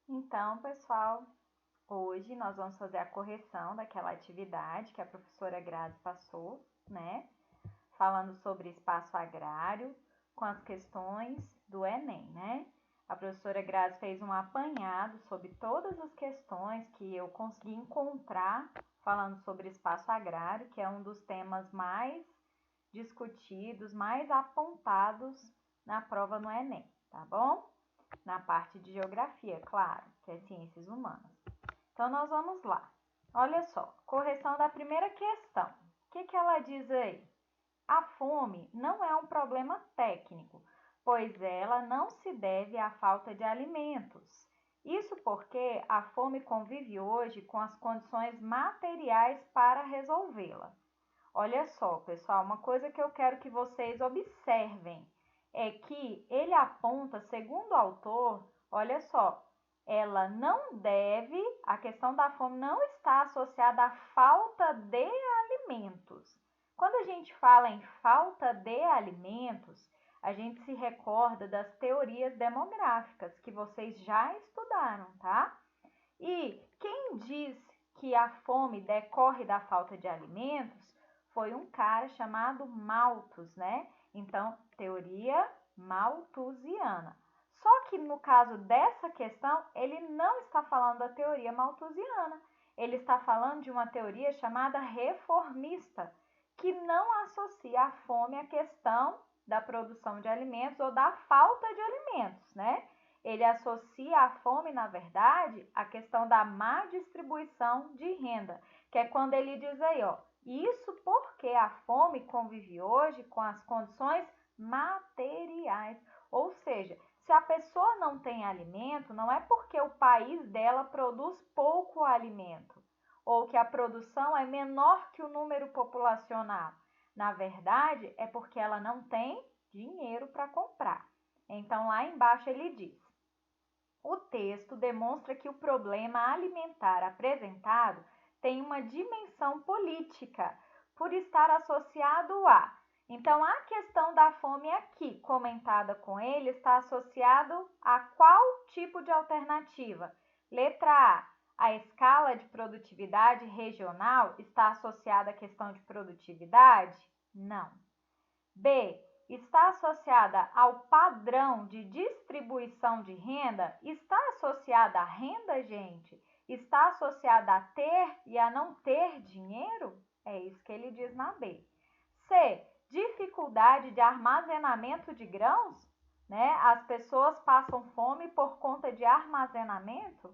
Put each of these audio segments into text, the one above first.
Então, pessoal, hoje nós vamos fazer a correção daquela atividade que a professora Grazi passou, né? Falando sobre espaço agrário com as questões do Enem, né? A professora Grazi fez um apanhado sobre todas as questões que eu consegui encontrar falando sobre espaço agrário, que é um dos temas mais discutidos, mais apontados na prova no Enem, tá bom? Na parte de geografia, claro, que é ciências humanas. Então, nós vamos lá. Olha só, correção da primeira questão. O que ela diz aí? A fome não é um problema técnico, pois ela não se deve à falta de alimentos. Isso porque a fome convive hoje com as condições materiais para resolvê-la. Olha só, pessoal, uma coisa que eu quero que vocês observem é que ele aponta, segundo o autor, olha só, ela não deve, a questão da fome não está associada à falta de alimentos. Quando a gente fala em falta de alimentos, a gente se recorda das teorias demográficas que vocês já estudaram, tá? E quem diz que a fome decorre da falta de alimentos foi um cara chamado Malthus, né? Então, teoria malthusiana. Só que no caso dessa questão, ele não está falando da teoria malthusiana. Ele está falando de uma teoria chamada reformista, que não associa a fome à questão da produção de alimentos ou da falta de alimentos, né? Ele associa a fome, na verdade, à questão da má distribuição de renda, que é quando ele diz aí, ó, isso porque a fome convive hoje com as condições materiais. Ou seja, se a pessoa não tem alimento, não é porque o país dela produz pouco alimento ou que a produção é menor que o número populacional. Na verdade, é porque ela não tem dinheiro para comprar. Então, lá embaixo ele diz: o texto demonstra que o problema alimentar apresentado tem uma dimensão política, por estar associado a. Então, a questão da fome aqui, comentada com ele, está associado a qual tipo de alternativa? Letra A. A escala de produtividade regional está associada à questão de produtividade? Não. B. Está associada ao padrão de distribuição de renda? Está associada à renda, gente? Está associada a ter e a não ter dinheiro? É isso que ele diz na B. C. Dificuldade de armazenamento de grãos? Né? As pessoas passam fome por conta de armazenamento?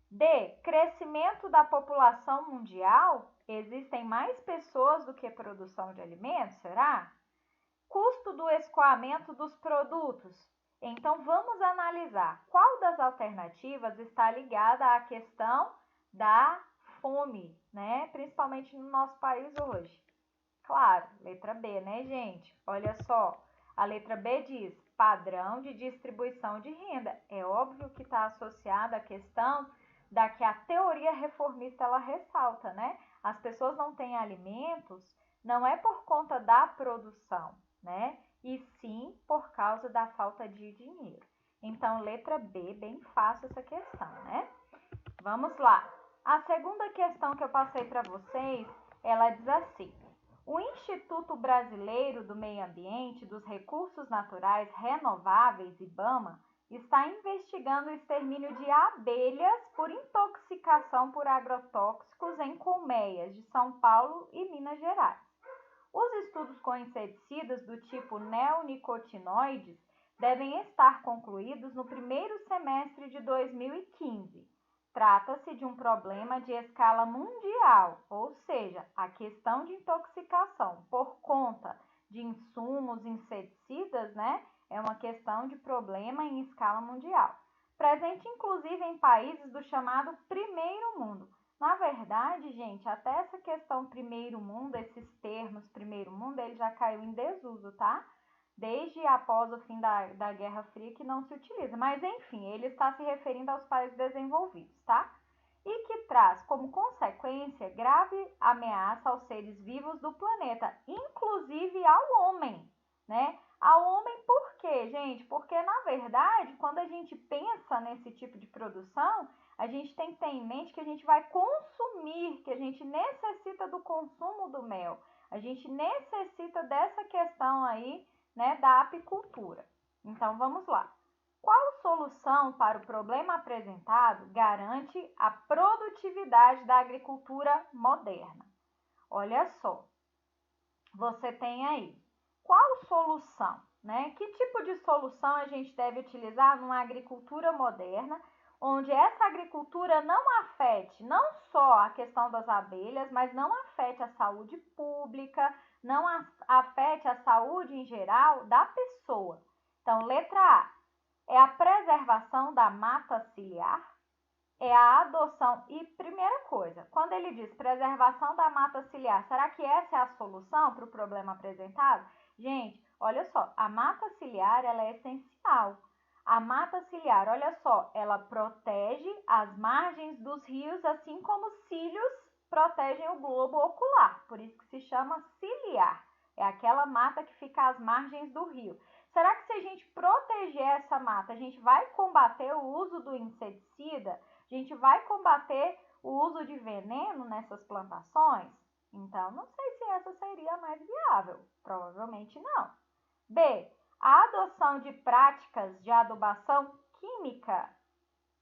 D. Crescimento da população mundial? Existem mais pessoas do que produção de alimentos? Será? Custo do escoamento dos produtos. Então, vamos analisar qual das alternativas está ligada à questão da fome, né? Principalmente no nosso país hoje. Claro, letra B, né, gente? Olha só, a letra B diz padrão de distribuição de renda. É óbvio que está associada à questão da que a teoria reformista ela ressalta, né? As pessoas não têm alimentos, não é por conta da produção, né? E sim por causa da falta de dinheiro. Então, letra B, bem fácil essa questão, né? Vamos lá. A segunda questão que eu passei para vocês, ela diz assim: o Instituto Brasileiro do Meio Ambiente e dos Recursos Naturais Renováveis, IBAMA, está investigando o extermínio de abelhas por intoxicação por agrotóxicos em colmeias de São Paulo e Minas Gerais. Os estudos com inseticidas do tipo neonicotinoides devem estar concluídos no primeiro semestre de 2015. Trata-se de um problema de escala mundial, ou seja, a questão de intoxicação por conta de insumos inseticidas, né, é uma questão de problema em escala mundial, presente inclusive em países do chamado primeiro mundo. Na verdade, gente, até essa questão primeiro mundo, esses termos primeiro mundo, ele já caiu em desuso, tá? Desde após o fim da Guerra Fria que não se utiliza. Mas, enfim, ele está se referindo aos países desenvolvidos, tá? E que traz como consequência grave ameaça aos seres vivos do planeta, inclusive ao homem, né? ao homem por quê, gente? Porque, na verdade, quando a gente pensa nesse tipo de produção, a gente tem que ter em mente que a gente vai consumir, que a gente necessita do consumo do mel. A gente necessita dessa questão aí, né, da apicultura. Então, vamos lá. Qual solução para o problema apresentado garante a produtividade da agricultura moderna? Olha só, você tem aí. Qual solução, né? Que tipo de solução a gente deve utilizar numa agricultura moderna, onde essa agricultura não afete não só a questão das abelhas, mas não afete a saúde pública, não afete a saúde em geral da pessoa. Então, letra A é a preservação da mata ciliar, é a adoção. E primeira coisa, quando ele diz preservação da mata ciliar, será que essa é a solução para o problema apresentado? Gente, olha só, a mata ciliar ela é essencial. A mata ciliar, olha só, ela protege as margens dos rios, assim como os cílios protegem o globo ocular. Por isso que se chama ciliar. É aquela mata que fica às margens do rio. Será que se a gente proteger essa mata, a gente vai combater o uso do inseticida? A gente vai combater o uso de veneno nessas plantações? Então, não sei se essa seria a mais viável. Provavelmente não. B. A adoção de práticas de adubação química.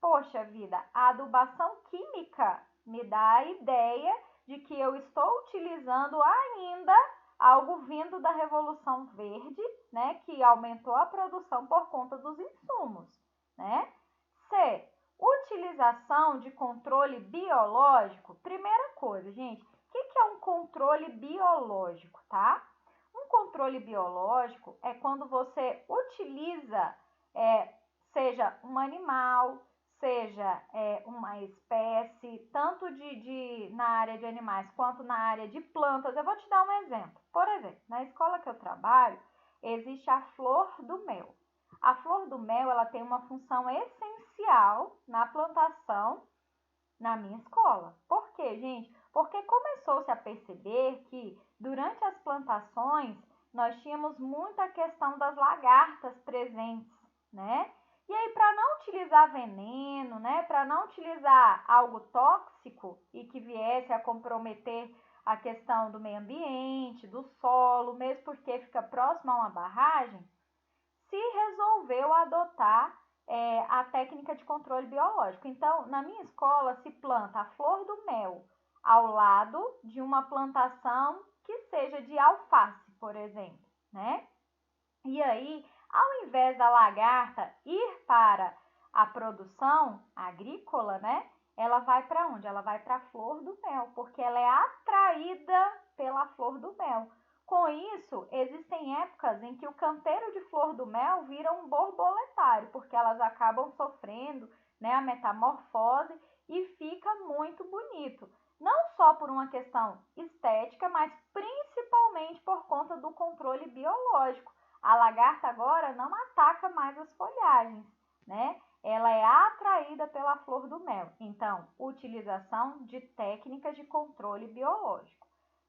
Poxa vida, a adubação química me dá a ideia de que eu estou utilizando ainda algo vindo da Revolução Verde, né, que aumentou a produção por conta dos insumos, né? C. Utilização de controle biológico. Primeira coisa, gente, o que é um controle biológico, tá? Um controle biológico é quando você utiliza, seja um animal, seja uma espécie, tanto na área de animais quanto na área de plantas. Eu vou te dar um exemplo. Por exemplo, na escola que eu trabalho, existe a flor do mel. A flor do mel, ela tem uma função essencial na plantação na minha escola. Por quê, gente? Porque começou-se a perceber que durante as plantações nós tínhamos muita questão das lagartas presentes, né? E aí, para não utilizar veneno, né? Para não utilizar algo tóxico e que viesse a comprometer a questão do meio ambiente, do solo, mesmo porque fica próximo a uma barragem, se resolveu adotar a técnica de controle biológico. Então, na minha escola, se planta a flor do mel ao lado de uma plantação que seja de alface, por exemplo, né? E aí, ao invés da lagarta ir para a produção agrícola, né? Ela vai para onde? Ela vai para a flor do mel, porque ela é atraída pela flor do mel. Com isso, existem épocas em que o canteiro de flor do mel vira um borboletário, porque elas acabam sofrendo, né, a metamorfose e fica muito bonito. Não só por uma questão estética, mas principalmente por conta do controle biológico. A lagarta agora não ataca mais as folhagens, né? Ela é atraída pela flor do mel. Então, utilização de técnicas de controle biológico.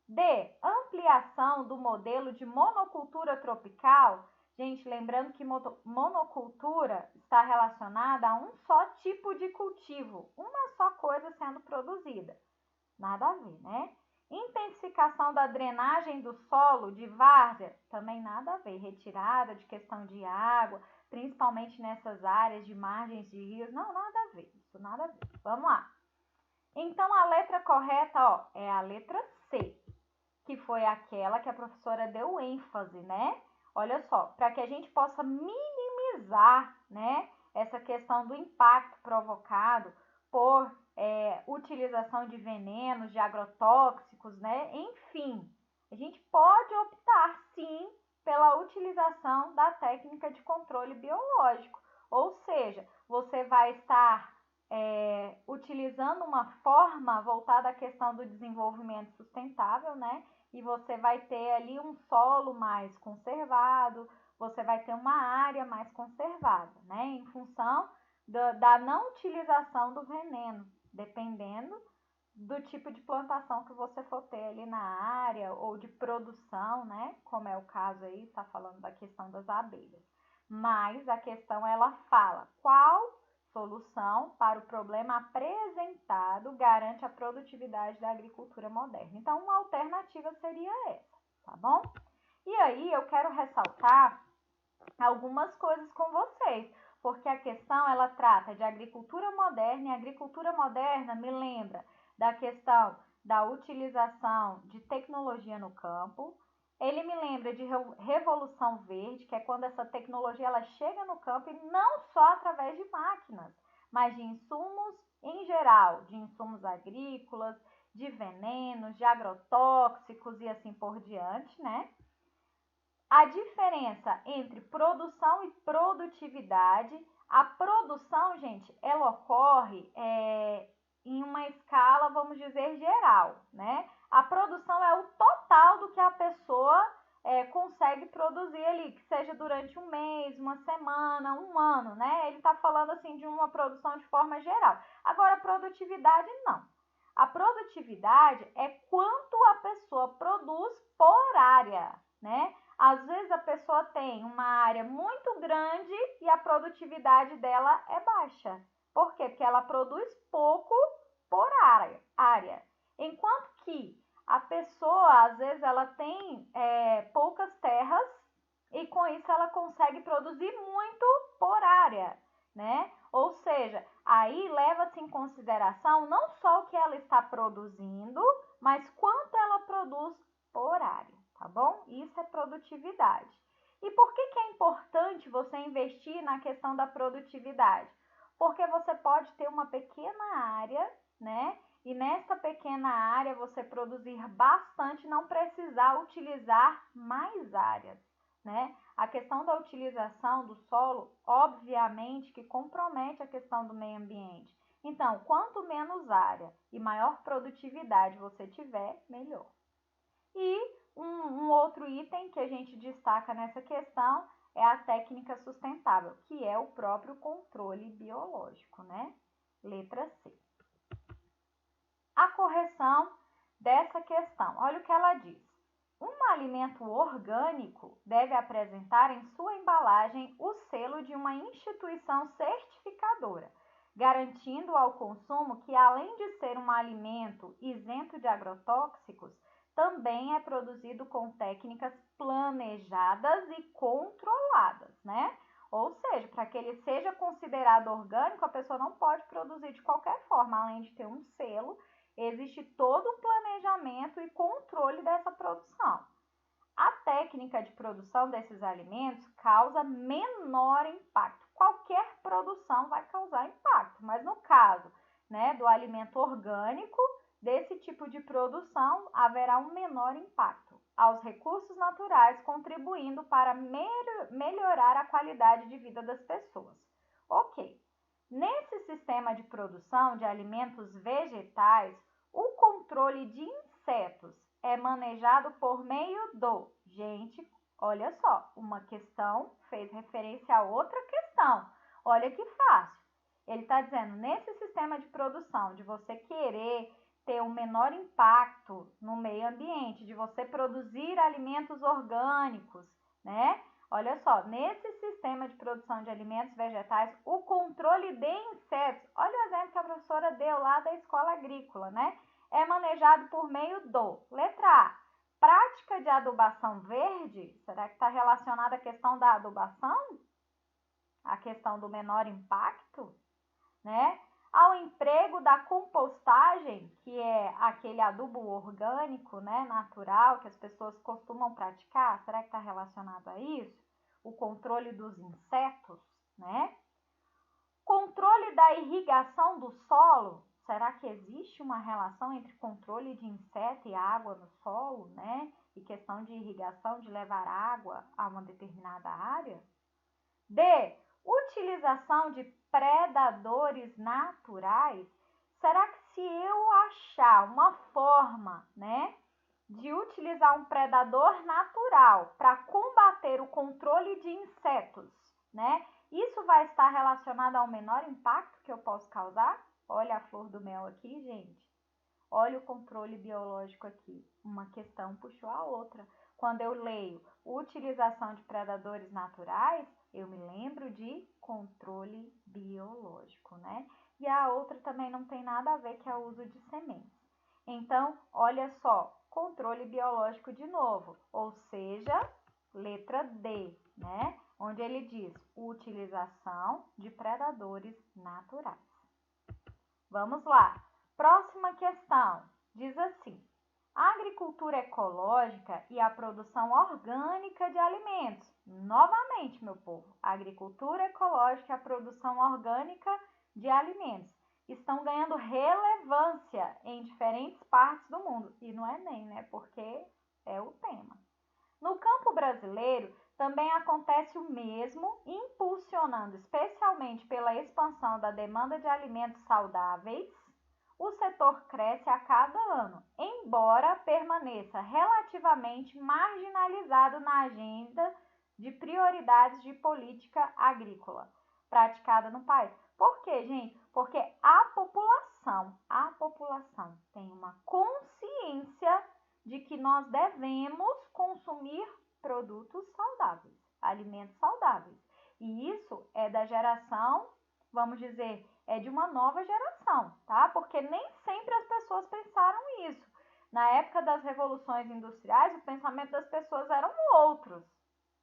D. Ampliação do modelo de monocultura tropical. Gente, lembrando que monocultura está relacionada a um só tipo de cultivo, uma só coisa sendo produzida. Nada a ver, né? Intensificação da drenagem do solo de várzea, também nada a ver. Retirada de questão de água, principalmente nessas áreas de margens de rios, não, nada a ver. Isso nada a ver. Vamos lá. Então, a letra correta, ó, é a letra C, que foi aquela que a professora deu ênfase, né? Olha só, para que a gente possa minimizar, né, essa questão do impacto provocado por utilização de venenos, de agrotóxicos, né? Enfim, a gente pode optar, sim, pela utilização da técnica de controle biológico. Ou seja, você vai estar utilizando uma forma voltada à questão do desenvolvimento sustentável, né? E você vai ter ali um solo mais conservado, você vai ter uma área mais conservada, né? Em função da não utilização do veneno, dependendo do tipo de plantação que você for ter ali na área ou de produção, né? Como é o caso aí, está falando da questão das abelhas. Mas a questão ela fala qual solução para o problema apresentado garante a produtividade da agricultura moderna. Então, uma alternativa seria essa, tá bom? E aí eu quero ressaltar algumas coisas com vocês, porque a questão ela trata de agricultura moderna, e a agricultura moderna me lembra da questão da utilização de tecnologia no campo. Ele me lembra de revolução verde, que é quando essa tecnologia ela chega no campo e não só através de máquinas, mas de insumos em geral, de insumos agrícolas, de venenos, de agrotóxicos e assim por diante, né? A diferença entre produção e produtividade. A produção, gente, ela ocorre em uma escala, vamos dizer, geral, né? A produção é o total do que a pessoa consegue produzir ali, que seja durante um mês, uma semana, um ano, né? Ele está falando assim de uma produção de forma geral. Agora, a produtividade, não. A produtividade é quanto a pessoa produz por área, né? Às vezes a pessoa tem uma área muito grande e a produtividade dela é baixa. Por quê? Porque ela produz pouco por área. Enquanto que a pessoa, às vezes, ela tem poucas terras e com isso ela consegue produzir muito por área, né? Ou seja, aí leva-se em consideração não só o que ela está produzindo, mas quanto ela produz por área, tá bom? Isso é produtividade. E por que é importante você investir na questão da produtividade? Porque você pode ter uma pequena área, né? E nessa pequena área você produzir bastante, não precisar utilizar mais áreas, né? A questão da utilização do solo, obviamente, que compromete a questão do meio ambiente. Então, quanto menos área e maior produtividade você tiver, melhor. E um outro item que a gente destaca nessa questão é a técnica sustentável, que é o próprio controle biológico, né? Letra C. A correção dessa questão, olha o que ela diz. Um alimento orgânico deve apresentar em sua embalagem o selo de uma instituição certificadora, garantindo ao consumo que, além de ser um alimento isento de agrotóxicos, também é produzido com técnicas planejadas e controladas, né? Ou seja, para que ele seja considerado orgânico, a pessoa não pode produzir de qualquer forma, além de ter um selo, existe todo um planejamento e controle dessa produção. A técnica de produção desses alimentos causa menor impacto. Qualquer produção vai causar impacto, mas no caso, né, do alimento orgânico, desse tipo de produção, haverá um menor impacto aos recursos naturais, contribuindo para melhorar a qualidade de vida das pessoas. Ok. Nesse sistema de produção de alimentos vegetais, o controle de insetos é manejado por meio do... Gente, olha só, uma questão fez referência a outra questão. Olha que fácil. Ele está dizendo, nesse sistema de produção, de você querer ter um menor impacto no meio ambiente, de você produzir alimentos orgânicos, né? Olha só, nesse sistema de produção de alimentos vegetais, o controle de insetos, olha o exemplo que a professora deu lá da escola agrícola, né? É manejado por meio do, letra A, prática de adubação verde, será que está relacionada à questão da adubação? A questão do menor impacto, né? Ao emprego da compostagem, que é aquele adubo orgânico, né, natural, que as pessoas costumam praticar, será que está relacionado a isso? O controle dos insetos, né? Controle da irrigação do solo, será que existe uma relação entre controle de inseto e água no solo, né? E questão de irrigação, de levar água a uma determinada área? D. Utilização de predadores naturais. Será que se eu achar uma forma, né, de utilizar um predador natural para combater o controle de insetos, né, isso vai estar relacionado ao menor impacto que eu posso causar? Olha a flor do mel aqui, gente. Olha o controle biológico aqui. Uma questão puxou a outra. Quando eu leio utilização de predadores naturais, eu me lembro de controle biológico, né? E a outra também não tem nada a ver, que é o uso de sementes. Então, olha só, controle biológico de novo, ou seja, letra D, né? Onde ele diz utilização de predadores naturais. Vamos lá. Próxima questão. Diz assim: a agricultura ecológica e a produção orgânica de alimentos. Novamente, meu povo, a agricultura ecológica e a produção orgânica de alimentos estão ganhando relevância em diferentes partes do mundo. E não é nem, né? Porque é o tema. No campo brasileiro, também acontece o mesmo, impulsionando especialmente pela expansão da demanda de alimentos saudáveis. O setor cresce a cada ano, embora permaneça relativamente marginalizado na agenda de prioridades de política agrícola praticada no país. Por quê, gente? Porque a população tem uma consciência de que nós devemos consumir produtos saudáveis, alimentos saudáveis. E isso é da geração, vamos dizer, é de uma nova geração, tá? Porque nem sempre as pessoas pensaram isso. Na época das revoluções industriais, o pensamento das pessoas eram outros,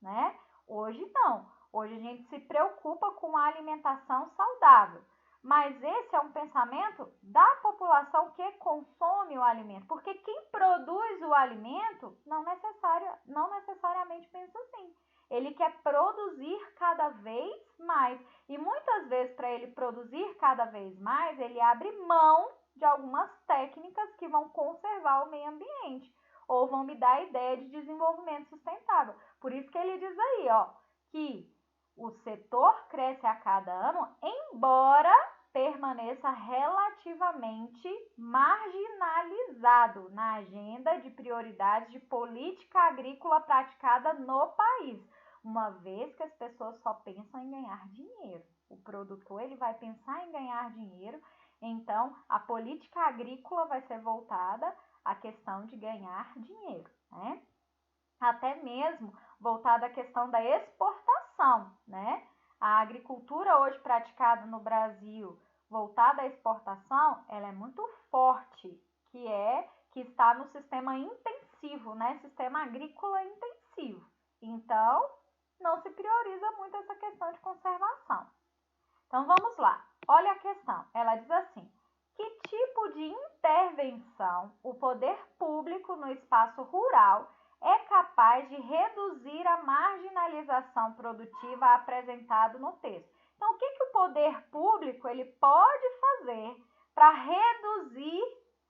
né? Hoje não. Hoje a gente se preocupa com a alimentação saudável. Mas esse é um pensamento da população que consome o alimento. Porque quem produz o alimento não necessariamente pensa assim. Ele quer produzir cada vez mais. E muitas vezes, para ele produzir cada vez mais, ele abre mão de algumas técnicas que vão conservar o meio ambiente. Ou vão me dar a ideia de desenvolvimento sustentável. Por isso que ele diz aí, ó, que o setor cresce a cada ano, embora permaneça relativamente marginalizado na agenda de prioridades de política agrícola praticada no país, uma vez que as pessoas só pensam em ganhar dinheiro. O produtor ele vai pensar em ganhar dinheiro, então a política agrícola vai ser voltada à questão de ganhar dinheiro, né? Até mesmo voltada à questão da exportação, né? A agricultura hoje praticada no Brasil, voltada à exportação, ela é muito forte, que está no sistema intensivo, né? Sistema agrícola intensivo. Então, não se prioriza muito essa questão de conservação. Então, vamos lá. Olha a questão. Ela diz assim: que tipo de intervenção o poder público no espaço rural é capaz de reduzir a marginalização produtiva apresentado no texto? Então, o que o poder público ele pode fazer para reduzir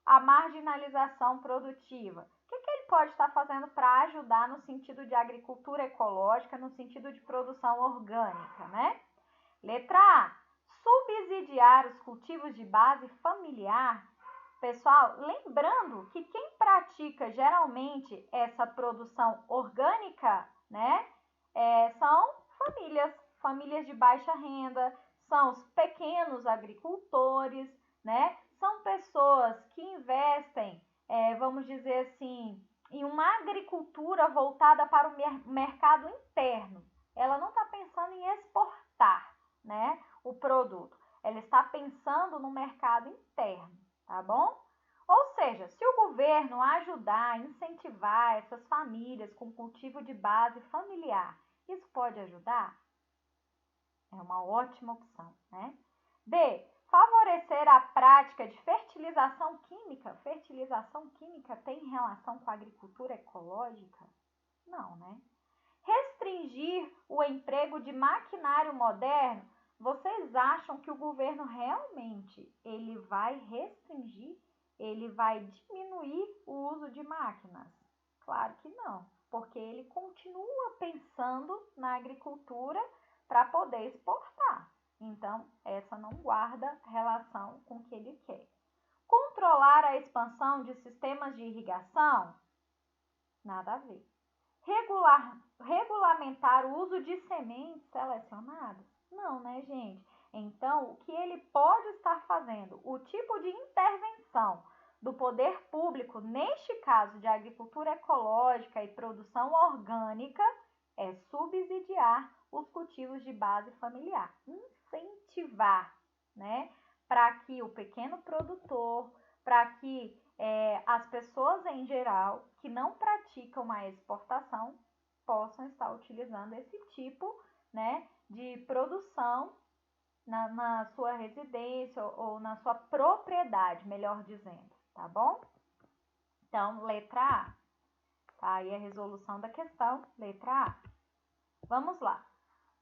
a marginalização produtiva? O que ele pode estar fazendo para ajudar no sentido de agricultura ecológica, no sentido de produção orgânica, né? Letra A, subsidiar os cultivos de base familiar. Pessoal, lembrando que quem pratica geralmente essa produção orgânica, né, são famílias de baixa renda, são os pequenos agricultores, né, são pessoas que investem, vamos dizer assim, em uma agricultura voltada para o mercado interno. Ela não está pensando em exportar, né, o produto. Ela está pensando no mercado interno, tá bom? Ou seja, se o governo ajudar, incentivar essas famílias com cultivo de base familiar, isso pode ajudar? É uma ótima opção, né? B, favorecer a prática de fertilização química. Fertilização química tem relação com a agricultura ecológica? Não, né? Restringir o emprego de maquinário moderno. Vocês acham que o governo realmente ele vai restringir, ele vai diminuir o uso de máquinas? Claro que não, porque ele continua pensando na agricultura para poder exportar. Então, essa não guarda relação com o que ele quer. Controlar a expansão de sistemas de irrigação? Nada a ver. Regulamentar o uso de sementes selecionadas? Não, né, gente? Então, o que ele pode estar fazendo? O tipo de intervenção do poder público, neste caso de agricultura ecológica e produção orgânica, é subsidiar os cultivos de base familiar, incentivar, né, para que o pequeno produtor, para que as pessoas em geral que não praticam a exportação possam estar utilizando esse tipo, né, de produção na sua residência ou na sua propriedade, melhor dizendo, tá bom? Então, letra A, tá aí a resolução da questão, letra A. Vamos lá.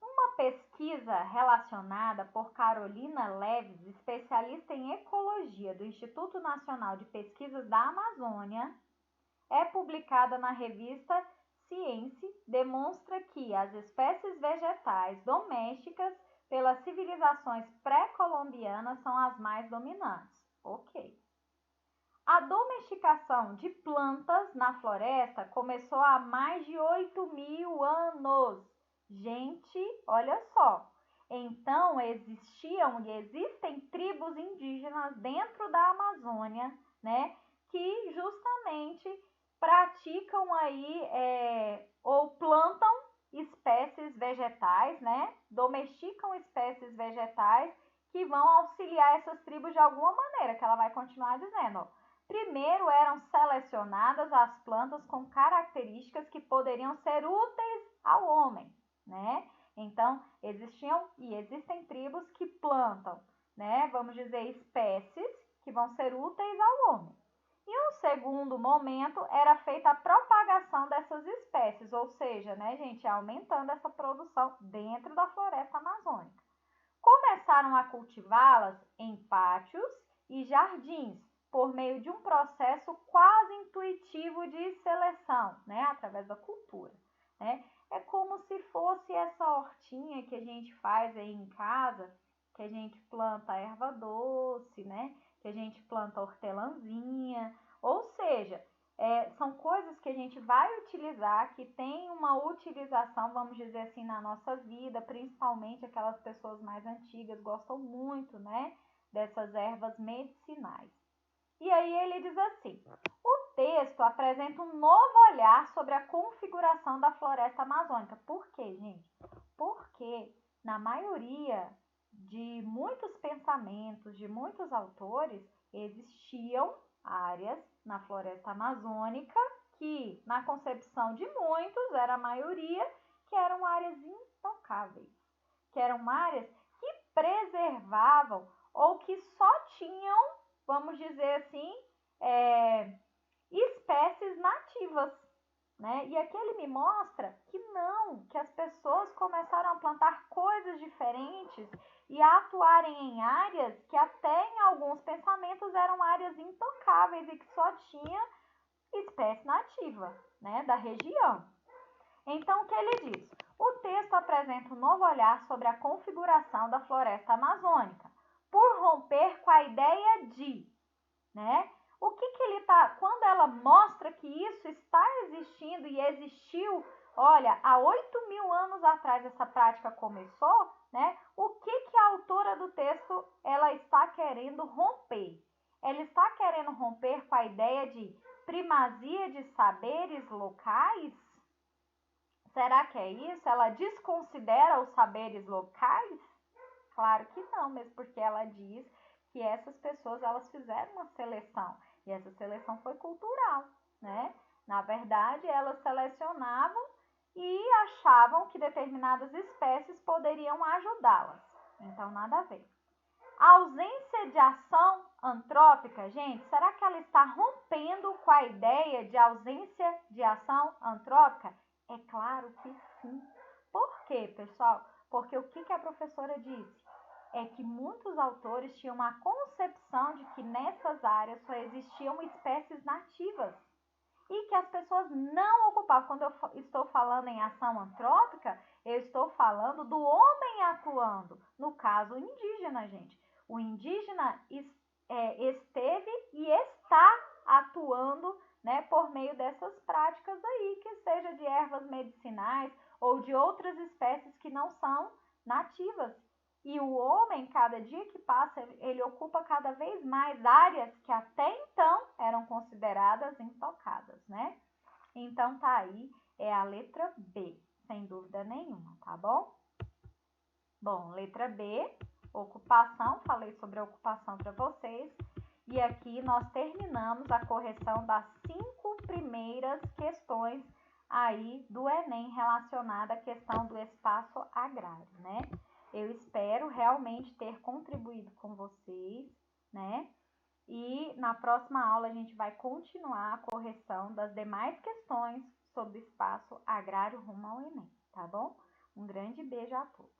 Uma pesquisa relacionada por Carolina Leves, especialista em ecologia do Instituto Nacional de Pesquisas da Amazônia, é publicada na revista Science, demonstra que as espécies vegetais domésticas pelas civilizações pré-colombianas são as mais dominantes. Ok. A domesticação de plantas na floresta começou há mais de 8.000 anos. Gente, olha só. Então, existiam e existem tribos indígenas dentro da Amazônia, né, que justamente praticam aí ou plantam espécies vegetais, né, domesticam espécies vegetais que vão auxiliar essas tribos de alguma maneira, que ela vai continuar dizendo, ó. Primeiro eram selecionadas as plantas com características que poderiam ser úteis ao homem, né? Então, existiam e existem tribos que plantam, né? Vamos dizer, espécies que vão ser úteis ao homem. E um segundo momento era feita a propagação dessas espécies, ou seja, né, gente, aumentando essa produção dentro da floresta amazônica. Começaram a cultivá-las em pátios e jardins, por meio de um processo quase intuitivo de seleção, né, através da cultura, né? É como se fosse essa hortinha que a gente faz aí em casa, que a gente planta erva doce, né? Que a gente planta hortelãzinha, ou seja, são coisas que a gente vai utilizar, que tem uma utilização, vamos dizer assim, na nossa vida, principalmente aquelas pessoas mais antigas gostam muito, né, dessas ervas medicinais. E aí ele diz assim, o texto apresenta um novo olhar sobre a configuração da floresta amazônica. Por quê, gente? Porque na maioria de muitos pensamentos, de muitos autores, existiam áreas na floresta amazônica que, na concepção de muitos, era a maioria, que eram áreas intocáveis, que eram áreas que preservavam ou que só tinham, vamos dizer assim, espécies nativas, né? E aqui ele me mostra que não, que as pessoas começaram a plantar coisas diferentes e a atuarem em áreas que até em alguns pensamentos eram áreas intocáveis e que só tinha espécie nativa, né, da região. Então, o que ele diz? O texto apresenta um novo olhar sobre a configuração da floresta amazônica, por romper com a ideia de, né? O que ele tá, quando ela mostra que isso está existindo e existiu, olha, há 8.000 anos atrás essa prática começou, né? O que a autora do texto, ela está querendo romper? Ela está querendo romper com a ideia de primazia de saberes locais? Será que é isso? Ela desconsidera os saberes locais? Claro que não, mesmo porque ela diz que essas pessoas, elas fizeram uma seleção, e essa seleção foi cultural, né? Na verdade, elas selecionavam e achavam que determinadas espécies poderiam ajudá-las. Então, nada a ver. A ausência de ação antrópica, gente, será que ela está rompendo com a ideia de ausência de ação antrópica? É claro que sim. Por quê, pessoal? Porque o que a professora disse? É que muitos autores tinham uma concepção de que nessas áreas só existiam espécies nativas e que as pessoas não ocupavam. Quando eu estou falando em ação antrópica, eu estou falando do homem atuando, no caso indígena, gente. O indígena esteve e está atuando, né, por meio dessas práticas aí, que seja de ervas medicinais ou de outras espécies que não são nativas. E o homem, cada dia que passa, ele ocupa cada vez mais áreas que até então eram consideradas intocadas, né? Então, tá aí, é a letra B, sem dúvida nenhuma, tá bom? Bom, letra B, ocupação, falei sobre a ocupação para vocês. E aqui nós terminamos a correção das 5 primeiras questões aí do Enem relacionada à questão do espaço agrário, né? Eu espero realmente ter contribuído com vocês, né? E na próxima aula a gente vai continuar a correção das demais questões sobre o espaço agrário rumo ao Enem, tá bom? Um grande beijo a todos.